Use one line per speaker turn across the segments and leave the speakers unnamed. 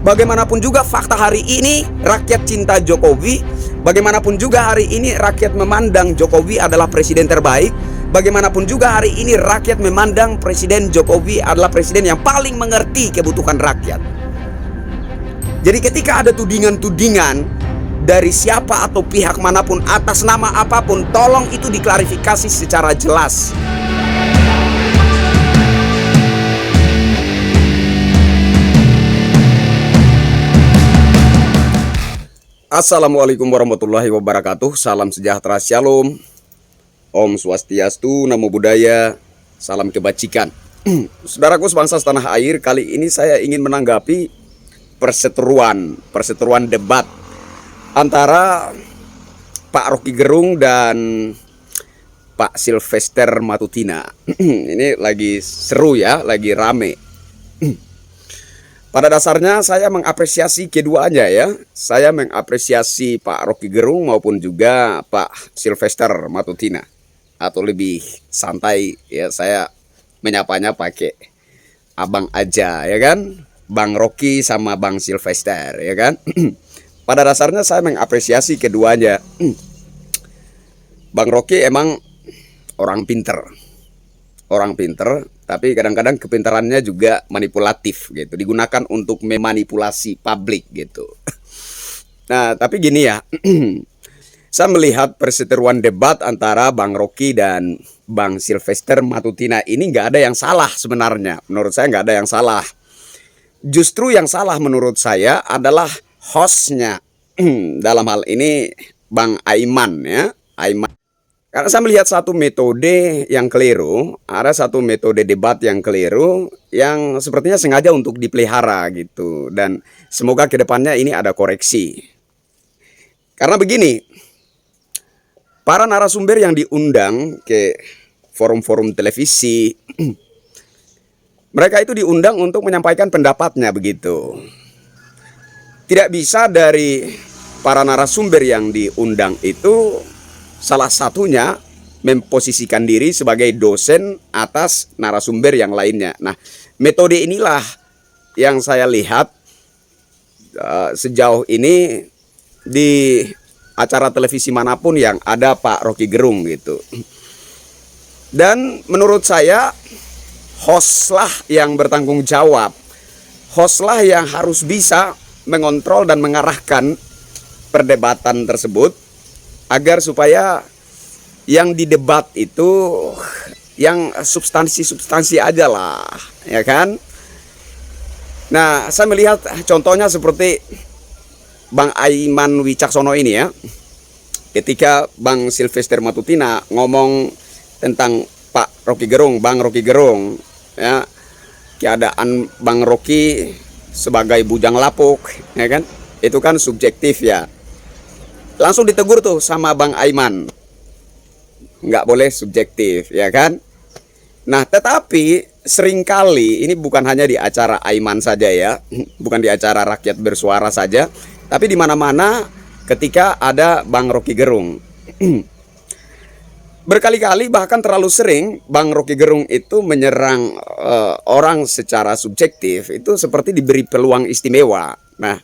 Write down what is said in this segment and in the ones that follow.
Bagaimanapun juga fakta hari ini rakyat cinta Jokowi. Bagaimanapun juga hari ini rakyat memandang Jokowi adalah presiden terbaik. Bagaimanapun juga hari ini rakyat memandang Presiden Jokowi adalah presiden yang paling mengerti kebutuhan rakyat. Jadi ketika ada tudingan-tudingan dari siapa atau pihak manapun atas nama apapun, tolong itu diklarifikasi secara jelas. Assalamualaikum warahmatullahi wabarakatuh. Salam sejahtera, shalom, Om Swastiastu, Namo Buddhaya, salam kebajikan. Saudaraku sebangsa setanah air, kali ini saya ingin menanggapi perseteruan debat antara Pak Rocky Gerung dan Pak Sylvester Matutina. Ini lagi seru ya, lagi rame. Pada dasarnya saya mengapresiasi keduanya ya. Saya mengapresiasi Pak Rocky Gerung maupun juga Pak Sylvester Matutina. Atau lebih santai ya, saya menyapanya pakai abang aja ya kan. Bang Rocky sama Bang Sylvester ya kan. Pada dasarnya saya mengapresiasi keduanya. Bang Rocky emang orang pinter. Tapi kadang-kadang kepintarannya juga manipulatif gitu, digunakan untuk memanipulasi publik gitu. Nah, tapi gini ya, saya melihat perseteruan debat antara Bang Rocky dan Bang Sylvester Matutina ini nggak ada yang salah sebenarnya. Menurut saya nggak ada yang salah. Justru yang salah menurut saya adalah hostnya. Dalam hal ini Bang Aiman ya, Aiman. Karena saya melihat satu metode yang keliru, ada satu metode debat yang keliru, yang sepertinya sengaja untuk dipelihara gitu. Dan semoga kedepannya ini ada koreksi. Karena begini, para narasumber yang diundang ke forum-forum televisi, mereka itu diundang untuk menyampaikan pendapatnya begitu. Tidak bisa dari para narasumber yang diundang itu salah satunya memposisikan diri sebagai dosen atas narasumber yang lainnya. Nah, metode inilah yang saya lihat sejauh ini di acara televisi manapun yang ada Pak Rocky Gerung gitu. Dan menurut saya hostlah yang bertanggung jawab, hostlah yang harus bisa mengontrol dan mengarahkan perdebatan tersebut, agar supaya yang didebat itu yang substansi aja lah, ya kan? Nah, saya melihat contohnya seperti Bang Aiman Wicaksono ini ya. Ketika Bang Sylvester Matutina ngomong tentang Pak Rocky Gerung, Bang Rocky Gerung, ya, keadaan Bang Rocky sebagai bujang lapuk, ya kan? Itu kan subjektif ya. Langsung ditegur tuh sama Bang Aiman, nggak boleh subjektif ya kan. Nah tetapi seringkali ini bukan hanya di acara Aiman saja ya, bukan di acara rakyat bersuara saja, tapi di mana-mana ketika ada Bang Rocky Gerung. Berkali-kali bahkan terlalu sering Bang Rocky Gerung itu menyerang orang secara subjektif, itu seperti diberi peluang istimewa. Nah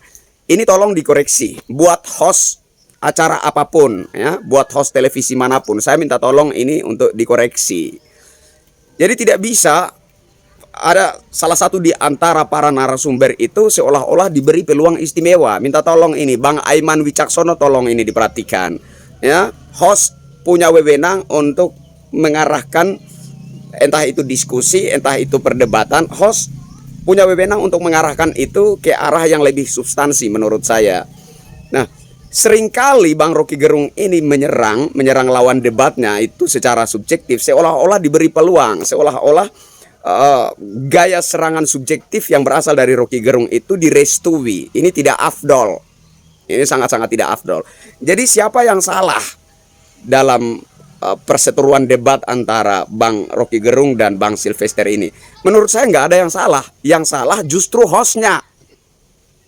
ini tolong dikoreksi buat host acara apapun ya, buat host televisi manapun, saya minta tolong ini untuk dikoreksi. Jadi tidak bisa ada salah satu di antara para narasumber itu seolah-olah diberi peluang istimewa. Minta tolong ini Bang Aiman Wicaksono, tolong ini diperhatikan ya. Host punya wewenang untuk mengarahkan entah itu diskusi, entah itu perdebatan. Host punya wewenang untuk mengarahkan itu ke arah yang lebih substansi menurut saya. Nah, seringkali Bang Rocky Gerung ini menyerang lawan debatnya itu secara subjektif, seolah-olah diberi peluang, seolah-olah gaya serangan subjektif yang berasal dari Rocky Gerung itu direstui. Ini tidak afdol. Ini sangat-sangat tidak afdol. Jadi siapa yang salah dalam perseteruan debat antara Bang Rocky Gerung dan Bang Sylvester ini? Menurut saya nggak ada yang salah. Yang salah justru hostnya.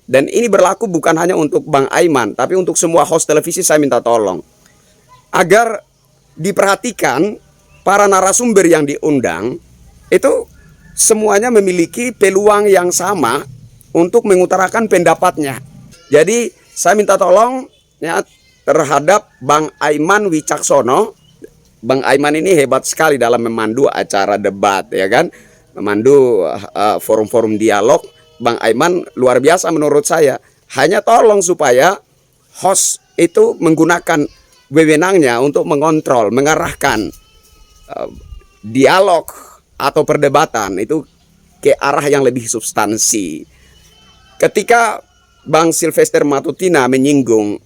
Dan ini berlaku bukan hanya untuk Bang Aiman, tapi untuk semua host televisi saya minta tolong. Agar diperhatikan para narasumber yang diundang, itu semuanya memiliki peluang yang sama untuk mengutarakan pendapatnya. Jadi saya minta tolong ya terhadap Bang Aiman Wicaksono. Bang Aiman ini hebat sekali dalam memandu acara debat, ya kan, memandu forum-forum dialog. Bang Aiman luar biasa menurut saya. Hanya tolong supaya host itu menggunakan wewenangnya untuk mengontrol, mengarahkan dialog atau perdebatan itu ke arah yang lebih substansi. Ketika Bang Sylvester Matutina menyinggung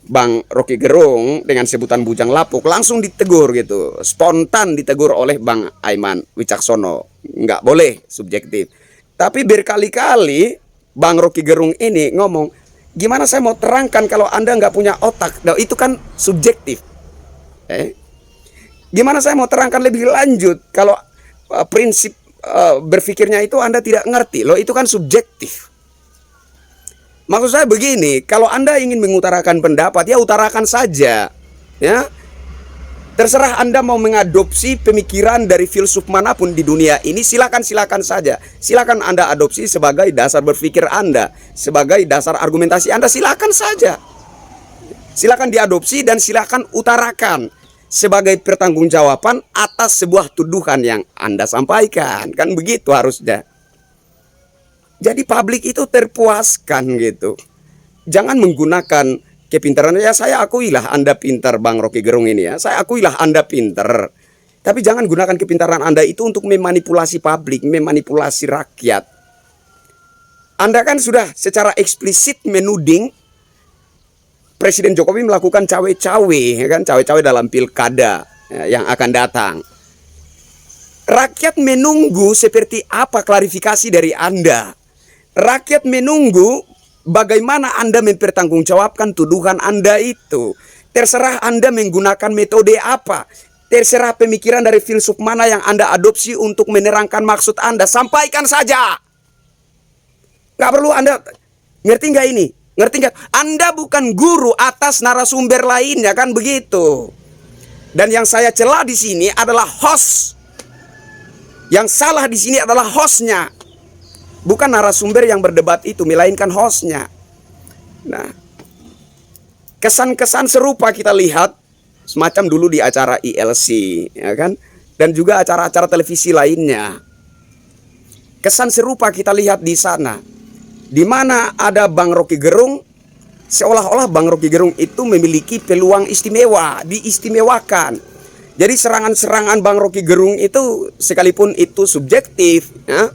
Bang Rocky Gerung dengan sebutan bujang lapuk, langsung ditegur gitu, spontan ditegur oleh Bang Aiman Wicaksono. Nggak boleh subjektif. Tapi berkali-kali Bang Rocky Gerung ini ngomong, gimana saya mau terangkan kalau Anda nggak punya otak? Nah, itu kan subjektif. Gimana saya mau terangkan lebih lanjut kalau prinsip berpikirnya itu Anda tidak ngerti? Loh, itu kan subjektif. Maksud saya begini, kalau Anda ingin mengutarakan pendapat, ya utarakan saja. Ya. Terserah Anda mau mengadopsi pemikiran dari filsuf manapun di dunia ini, silakan saja. Silakan Anda adopsi sebagai dasar berpikir Anda, sebagai dasar argumentasi Anda, silakan saja. Silakan diadopsi dan silakan utarakan sebagai pertanggungjawaban atas sebuah tuduhan yang Anda sampaikan. Kan begitu harusnya. Jadi publik itu terpuaskan gitu. Jangan menggunakan kepintaran. Ya saya akuilah Anda pintar Bang Rocky Gerung ini ya. Saya akuilah Anda pintar. Tapi jangan gunakan kepintaran Anda itu untuk memanipulasi publik, memanipulasi rakyat. Anda kan sudah secara eksplisit menuding Presiden Jokowi melakukan cawe-cawe, ya kan, cawe-cawe dalam pilkada ya, yang akan datang. Rakyat menunggu seperti apa klarifikasi dari Anda. Rakyat menunggu bagaimana Anda mempertanggungjawabkan tuduhan Anda itu. Terserah Anda menggunakan metode apa. Terserah pemikiran dari filsuf mana yang Anda adopsi untuk menerangkan maksud Anda. Sampaikan saja. Gak perlu Anda, ngerti nggak ini? Ngerti nggak? Anda bukan guru atas narasumber lainnya, kan begitu. Dan yang saya cela di sini adalah host. Yang salah di sini adalah hostnya. Bukan narasumber yang berdebat itu, melainkan hostnya. Nah, kesan-kesan serupa kita lihat semacam dulu di acara ILC, ya kan? Dan juga acara-acara televisi lainnya. Kesan serupa kita lihat di sana, di mana ada Bang Rocky Gerung, seolah-olah Bang Rocky Gerung itu memiliki peluang istimewa, diistimewakan. Jadi serangan-serangan Bang Rocky Gerung itu sekalipun itu subjektif, ya,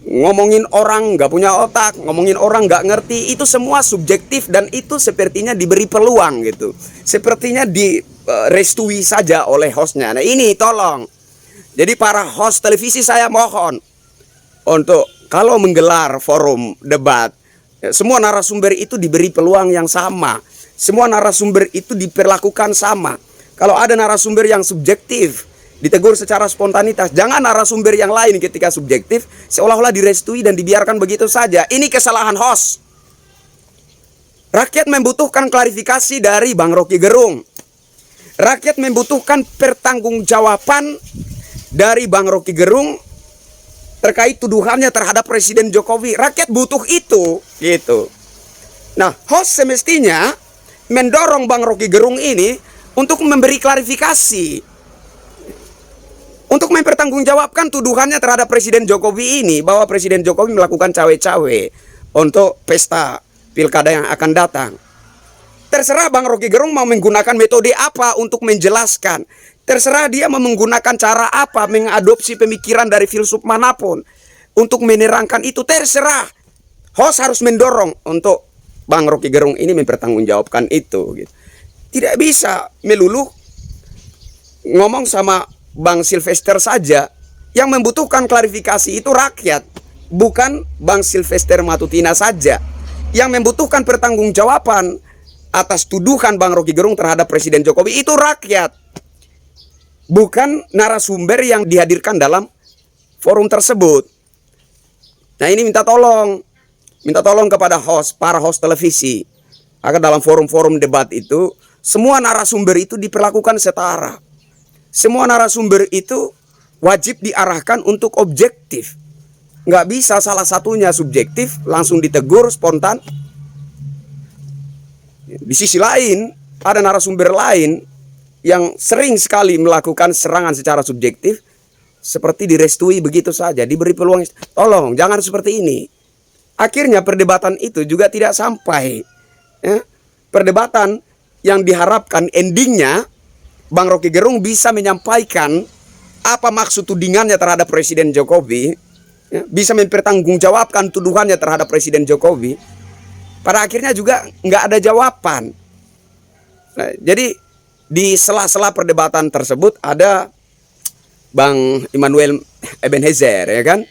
ngomongin orang nggak punya otak, ngomongin orang nggak ngerti, itu semua subjektif dan itu sepertinya diberi peluang gitu. Sepertinya direstui saja oleh hostnya. Nah ini tolong. Jadi para host televisi saya mohon untuk kalau menggelar forum debat, semua narasumber itu diberi peluang yang sama. Semua narasumber itu diperlakukan sama. Kalau ada narasumber yang subjektif, ditegur secara spontanitas. Jangan narasumber yang lain ketika subjektif seolah-olah direstui dan dibiarkan begitu saja. Ini kesalahan host. Rakyat membutuhkan klarifikasi dari Bang Rocky Gerung. Rakyat membutuhkan pertanggungjawaban dari Bang Rocky Gerung terkait tuduhannya terhadap Presiden Jokowi. Rakyat butuh itu, gitu. Nah, host semestinya mendorong Bang Rocky Gerung ini untuk memberi klarifikasi, untuk mempertanggungjawabkan tuduhannya terhadap Presiden Jokowi ini, bahwa Presiden Jokowi melakukan cawe-cawe untuk pesta pilkada yang akan datang. Terserah Bang Rocky Gerung mau menggunakan metode apa untuk menjelaskan. Terserah dia mau menggunakan cara apa, mengadopsi pemikiran dari filsuf manapun untuk menerangkan itu, terserah. Host harus mendorong untuk Bang Rocky Gerung ini mempertanggungjawabkan itu, gitu. Tidak bisa melulu ngomong sama Bang Sylvester saja. Yang membutuhkan klarifikasi itu rakyat, bukan Bang Sylvester Matutina saja. Yang membutuhkan pertanggungjawaban atas tuduhan Bang Rocky Gerung terhadap Presiden Jokowi itu rakyat, bukan narasumber yang dihadirkan dalam forum tersebut. Nah ini minta tolong kepada host, para host televisi, agar dalam forum-forum debat itu semua narasumber itu diperlakukan setara. Semua narasumber itu wajib diarahkan untuk objektif. Nggak bisa salah satunya subjektif langsung ditegur spontan. Di sisi lain, ada narasumber lain yang sering sekali melakukan serangan secara subjektif, seperti direstui begitu saja, diberi peluang. Tolong, jangan seperti ini. Akhirnya perdebatan itu juga tidak sampai. Ya. Perdebatan yang diharapkan endingnya, Bang Rocky Gerung bisa menyampaikan apa maksud tudingannya terhadap Presiden Jokowi, ya, bisa mempertanggungjawabkan tuduhannya terhadap Presiden Jokowi. Pada akhirnya juga nggak ada jawaban. Nah, jadi di sela-sela perdebatan tersebut ada Bang Immanuel Ebenezer, ya kan,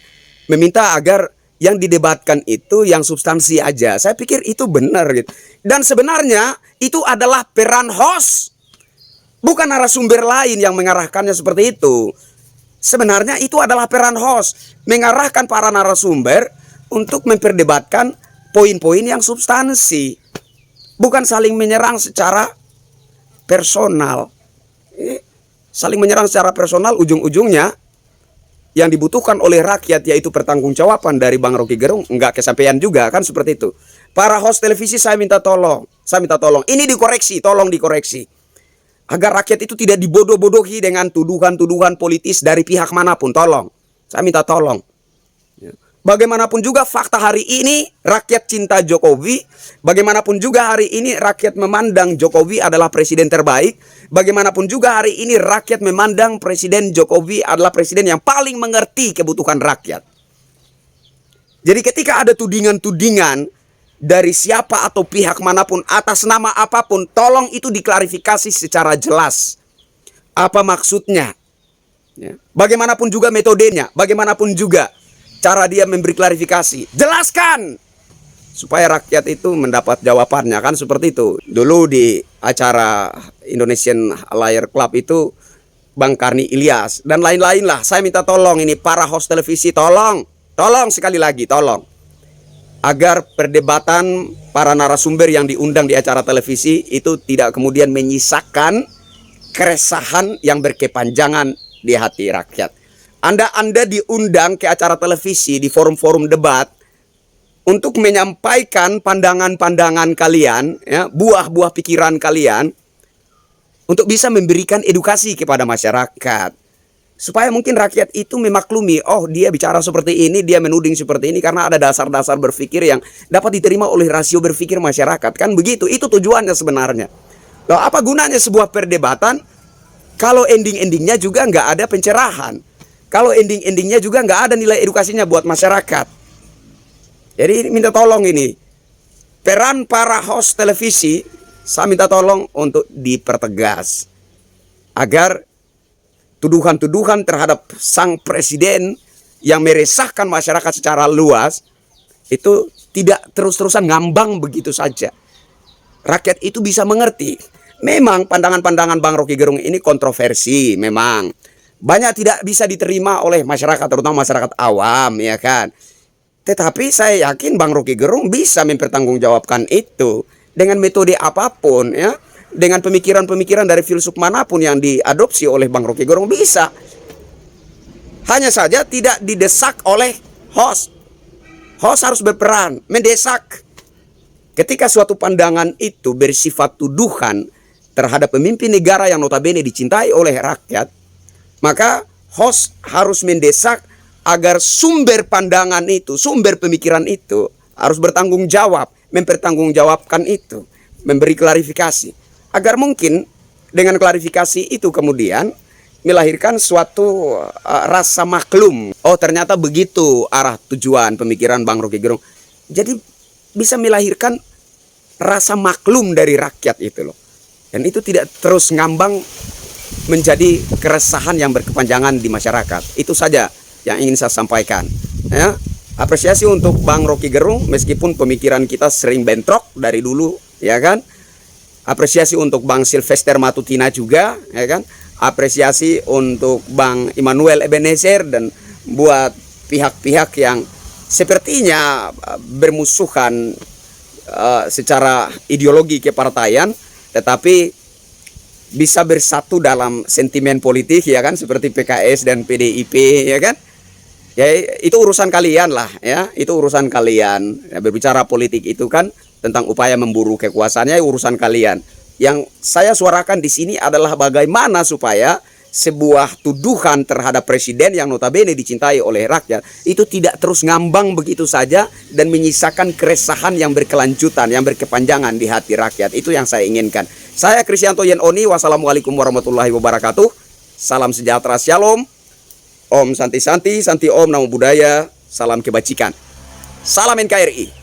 meminta agar yang didebatkan itu yang substansi aja. Saya pikir itu benar gitu. Dan sebenarnya itu adalah peran host, bukan narasumber lain yang mengarahkannya seperti itu. Sebenarnya itu adalah peran host, mengarahkan para narasumber untuk memperdebatkan poin-poin yang substansi, bukan saling menyerang secara personal. Saling menyerang secara personal, ujung-ujungnya yang dibutuhkan oleh rakyat yaitu pertanggungjawaban dari Bang Rocky Gerung nggak kesampaian juga, kan seperti itu. Para host televisi saya minta tolong, ini dikoreksi, tolong dikoreksi, agar rakyat itu tidak dibodoh-bodohi dengan tuduhan-tuduhan politis dari pihak manapun. Tolong, saya minta tolong. Bagaimanapun juga fakta hari ini rakyat cinta Jokowi. Bagaimanapun juga hari ini rakyat memandang Jokowi adalah presiden terbaik. Bagaimanapun juga hari ini rakyat memandang Presiden Jokowi adalah presiden yang paling mengerti kebutuhan rakyat. Jadi ketika ada tudingan-tudingan dari siapa atau pihak manapun atas nama apapun, tolong itu diklarifikasi secara jelas. Apa maksudnya? Bagaimanapun juga metodenya, bagaimanapun juga cara dia memberi klarifikasi, jelaskan supaya rakyat itu mendapat jawabannya, kan seperti itu. Dulu di acara Indonesian Liar Club itu Bang Karni Ilyas dan lain-lain lah. Saya minta tolong ini para host televisi, tolong sekali lagi, tolong agar perdebatan para narasumber yang diundang di acara televisi itu tidak kemudian menyisakan keresahan yang berkepanjangan di hati rakyat. Anda diundang ke acara televisi di forum-forum debat untuk menyampaikan pandangan-pandangan kalian, ya, buah-buah pikiran kalian, untuk bisa memberikan edukasi kepada masyarakat, supaya mungkin rakyat itu memaklumi, oh dia bicara seperti ini, dia menuding seperti ini karena ada dasar-dasar berpikir yang dapat diterima oleh rasio berpikir masyarakat, kan begitu. Itu tujuannya sebenarnya. Loh, apa gunanya sebuah perdebatan kalau ending-endingnya juga nggak ada pencerahan? Kalau ending-endingnya juga nggak ada nilai edukasinya buat masyarakat. Jadi minta tolong ini, peran para host televisi, saya minta tolong untuk dipertegas. Agar tuduhan-tuduhan terhadap sang presiden yang meresahkan masyarakat secara luas, itu tidak terus-terusan ngambang begitu saja. Rakyat itu bisa mengerti. Memang pandangan-pandangan Bang Rocky Gerung ini kontroversi, memang. Banyak tidak bisa diterima oleh masyarakat, terutama masyarakat awam, ya kan. Tetapi saya yakin Bang Rocky Gerung bisa mempertanggungjawabkan itu dengan metode apapun, ya, dengan pemikiran-pemikiran dari filsuf manapun yang diadopsi oleh Bang Rocky Gerung bisa. Hanya saja tidak didesak oleh host. Host harus berperan, mendesak. Ketika suatu pandangan itu bersifat tuduhan terhadap pemimpin negara yang notabene dicintai oleh rakyat, maka host harus mendesak agar sumber pandangan itu, sumber pemikiran itu harus bertanggung jawab, mempertanggungjawabkan itu, memberi klarifikasi. Agar mungkin dengan klarifikasi itu kemudian melahirkan suatu rasa maklum. Oh ternyata begitu arah tujuan pemikiran Bang Rocky Gerung. Jadi bisa melahirkan rasa maklum dari rakyat itu loh. Dan itu tidak terus ngambang menjadi keresahan yang berkepanjangan di masyarakat. Itu saja yang ingin saya sampaikan, ya. Apresiasi untuk Bang Rocky Gerung, meskipun pemikiran kita sering bentrok dari dulu, ya kan. Apresiasi untuk Bang Sylvester Matutina juga, ya kan. Apresiasi untuk Bang Immanuel Ebenezer dan buat pihak-pihak yang sepertinya bermusuhan secara ideologi kepartaian, tetapi bisa bersatu dalam sentimen politik, ya kan, seperti PKS dan PDIP, ya kan. Ya itu urusan kalian lah ya, itu urusan kalian. Ya, berbicara politik itu kan tentang upaya memburu kekuasaannya, urusan kalian. Yang saya suarakan di sini adalah bagaimana supaya sebuah tuduhan terhadap presiden yang notabene dicintai oleh rakyat itu tidak terus ngambang begitu saja dan menyisakan keresahan yang berkelanjutan, yang berkepanjangan di hati rakyat. Itu yang saya inginkan. Saya Kristianto Yen Oni, wassalamualaikum warahmatullahi wabarakatuh. Salam sejahtera, shalom. Om Santi Santi, Santi Om Namo Buddhaya, salam kebajikan. Salam NKRI.